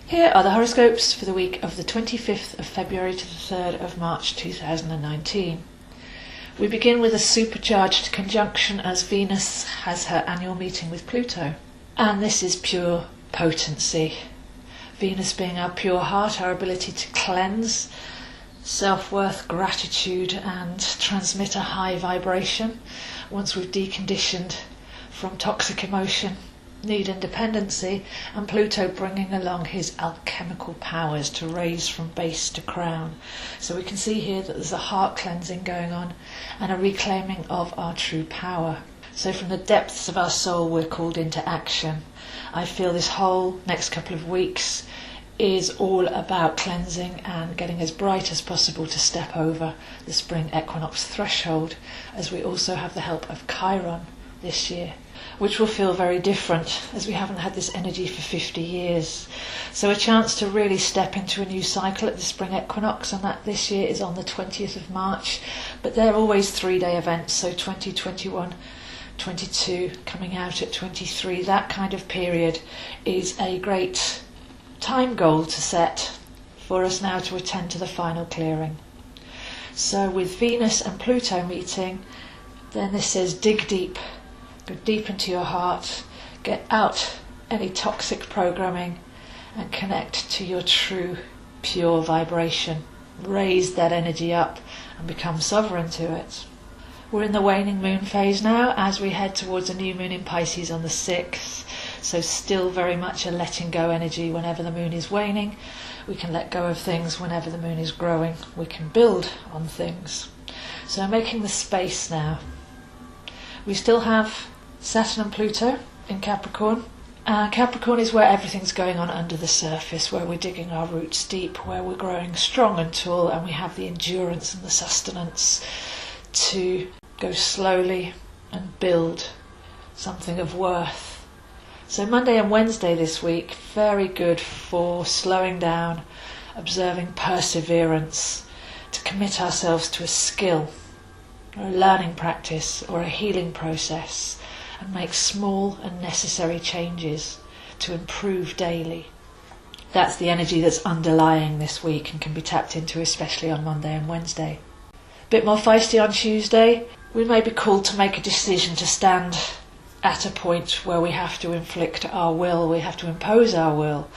Here are the horoscopes for the week of the 25th of February to the 3rd of March 2019. We begin with a supercharged conjunction as Venus has her annual meeting with Pluto. And this is pure potency. Venus being our pure heart, our ability to cleanse, self-worth, gratitude and transmit a high vibration once we've deconditioned from toxic emotion, need and dependency, and Pluto bringing along his alchemical powers to raise from base to crown. So we can see here that there's a heart cleansing going on and a reclaiming of our true power. So from the depths of our soul we're called into action. I feel this whole next couple of weeks is all about cleansing and getting as bright as possible to step over the spring equinox threshold, as we also have the help of Chiron this year, which will feel very different as we haven't had this energy for 50 years. So a chance to really step into a new cycle at the spring equinox, and that this year is on the 20th of March. But they're always 3-day events, so 20, 21, 22, coming out at 23. That kind of period is a great time goal to set for us now to attend to the final clearing. So with Venus and Pluto meeting, then this says dig deep. Go deep into your heart, get out any toxic programming and connect to your true, pure vibration. Raise that energy up and become sovereign to it. We're in the waning moon phase now as we head towards a new moon in Pisces on the 6th. So still very much a letting go energy whenever the moon is waning. We can let go of things whenever the moon is growing. We can build on things. So making the space now. We still have Saturn and Pluto in Capricorn. Capricorn is where everything's going on under the surface, where we're digging our roots deep, where we're growing strong and tall, and we have the endurance and the sustenance to go slowly and build something of worth. So Monday and Wednesday this week, very good for slowing down, observing perseverance, to commit ourselves to a skill, or a learning practice, or a healing process, and make small and necessary changes to improve daily. That's the energy that's underlying this week and can be tapped into especially on Monday and Wednesday. A bit more feisty on Tuesday. We may be called to make a decision to stand at a point where we have to inflict our will, we have to impose our will.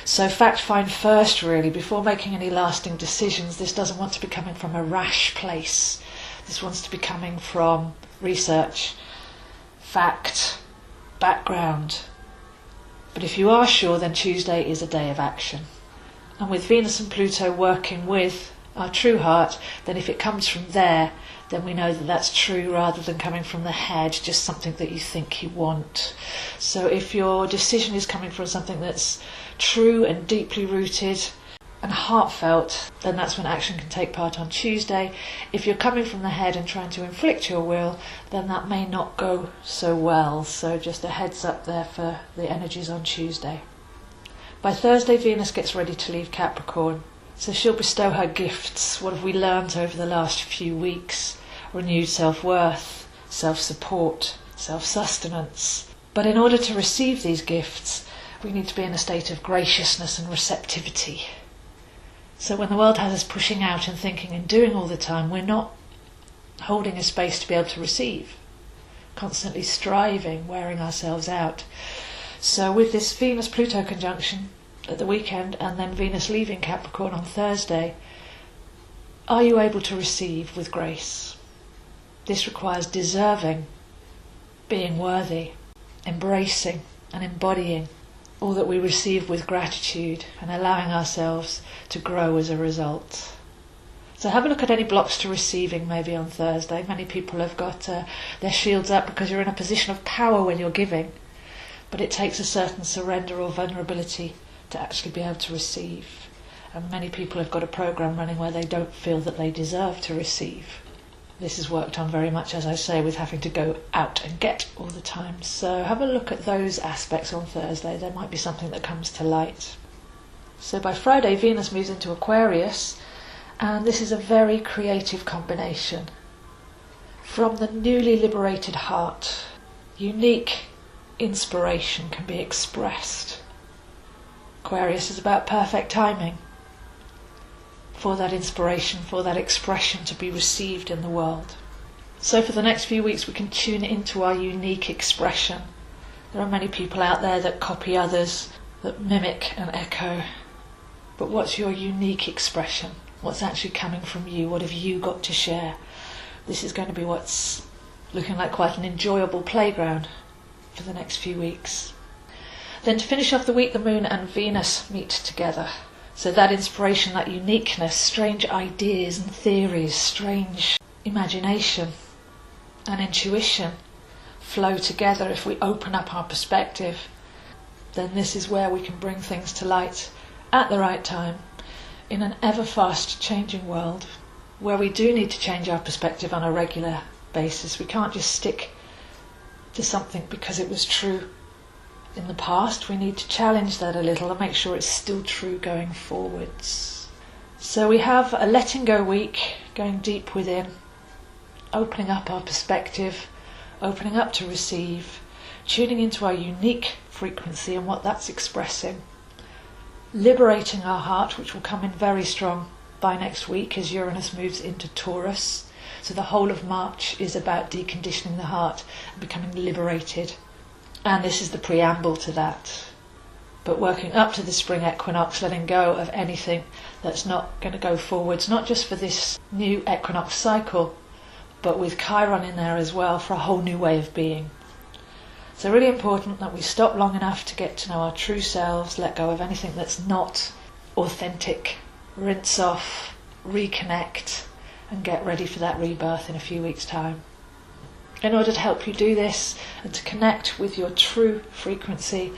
So fact find first really, before making any lasting decisions. This doesn't want to be coming from a rash place. This wants to be coming from research, fact, background. But if you are sure, then Tuesday is a day of action. And with Venus and Pluto working with our true heart, then if it comes from there, then we know that that's true rather than coming from the head, just something that you think you want. So if your decision is coming from something that's true and deeply rooted and heartfelt, then that's when action can take part on Tuesday. If you're coming from the head and trying to inflict your will, then that may not go so well. So just a heads up there for the energies on Tuesday. By Thursday, Venus gets ready to leave Capricorn. So she'll bestow her gifts. What have we learned over the last few weeks? Renewed self-worth, self-support, self-sustenance. But in order to receive these gifts, we need to be in a state of graciousness and receptivity. So when the world has us pushing out and thinking and doing all the time, we're not holding a space to be able to receive. Constantly striving, wearing ourselves out. So with this Venus-Pluto conjunction at the weekend and then Venus leaving Capricorn on Thursday, are you able to receive with grace? This requires deserving, being worthy, embracing and embodying all that we receive with gratitude and allowing ourselves to grow as a result. So have a look at any blocks to receiving maybe on Thursday. Many people have got their shields up because you're in a position of power when you're giving, but it takes a certain surrender or vulnerability to actually be able to receive. And many people have got a program running where they don't feel that they deserve to receive. This is worked on very much, as I say, with having to go out and get all the time. So have a look at those aspects on Thursday. There might be something that comes to light. So by Friday, Venus moves into Aquarius, and this is a very creative combination. From the newly liberated heart, unique inspiration can be expressed. Aquarius is about perfect timing for that inspiration, for that expression to be received in the world. So for the next few weeks we can tune into our unique expression. There are many people out there that copy others, that mimic and echo. But what's your unique expression? What's actually coming from you? What have you got to share? This is going to be what's looking like quite an enjoyable playground for the next few weeks. Then to finish off the week, the Moon and Venus meet together. So that inspiration, that uniqueness, strange ideas and theories, strange imagination and intuition flow together. If we open up our perspective, then this is where we can bring things to light at the right time in an ever fast changing world where we do need to change our perspective on a regular basis. We can't just stick to something because it was true in the past. We need to challenge that a little and make sure it's still true going forwards. So we have a letting go week, going deep within, opening up our perspective, opening up to receive, tuning into our unique frequency and what that's expressing, liberating our heart, which will come in very strong by next week as Uranus moves into Taurus. So the whole of March is about deconditioning the heart and becoming liberated. And this is the preamble to that. But working up to the spring equinox, letting go of anything that's not going to go forwards, not just for this new equinox cycle, but with Chiron in there as well for a whole new way of being. So really important that we stop long enough to get to know our true selves, let go of anything that's not authentic, rinse off, reconnect, and get ready for that rebirth in a few weeks' time. In order to help you do this and to connect with your true frequency,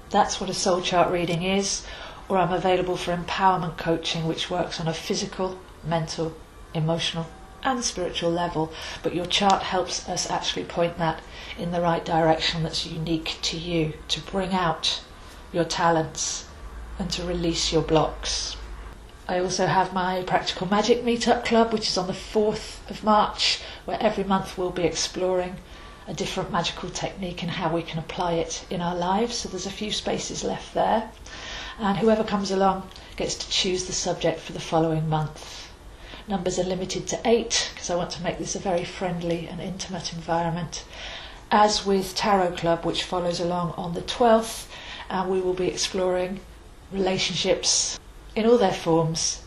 that's what a soul chart reading is, or I'm available for empowerment coaching, which works on a physical, mental, emotional and spiritual level, but your chart helps us actually point that in the right direction that's unique to you, to bring out your talents and to release your blocks. I also have my Practical Magic Meetup Club, which is on the 4th of March, where every month we'll be exploring a different magical technique and how we can apply it in our lives. So there's a few spaces left there, and whoever comes along gets to choose the subject for the following month. Numbers are limited to 8 because I want to make this a very friendly and intimate environment. As with Tarot Club, which follows along on the 12th, and we will be exploring relationships in all their forms,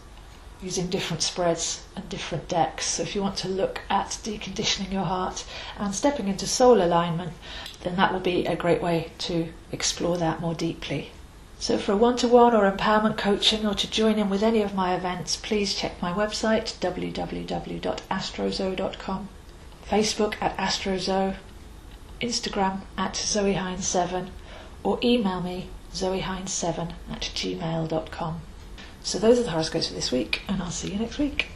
using different spreads and different decks. So if you want to look at deconditioning your heart and stepping into soul alignment, then that will be a great way to explore that more deeply. So for a one-to-one or empowerment coaching, or to join in with any of my events, please check my website www.astrozo.com, Facebook at astrozo, Instagram at zoehines7, or email me zoehines7@gmail.com. So those are the horoscopes for this week, and I'll see you next week.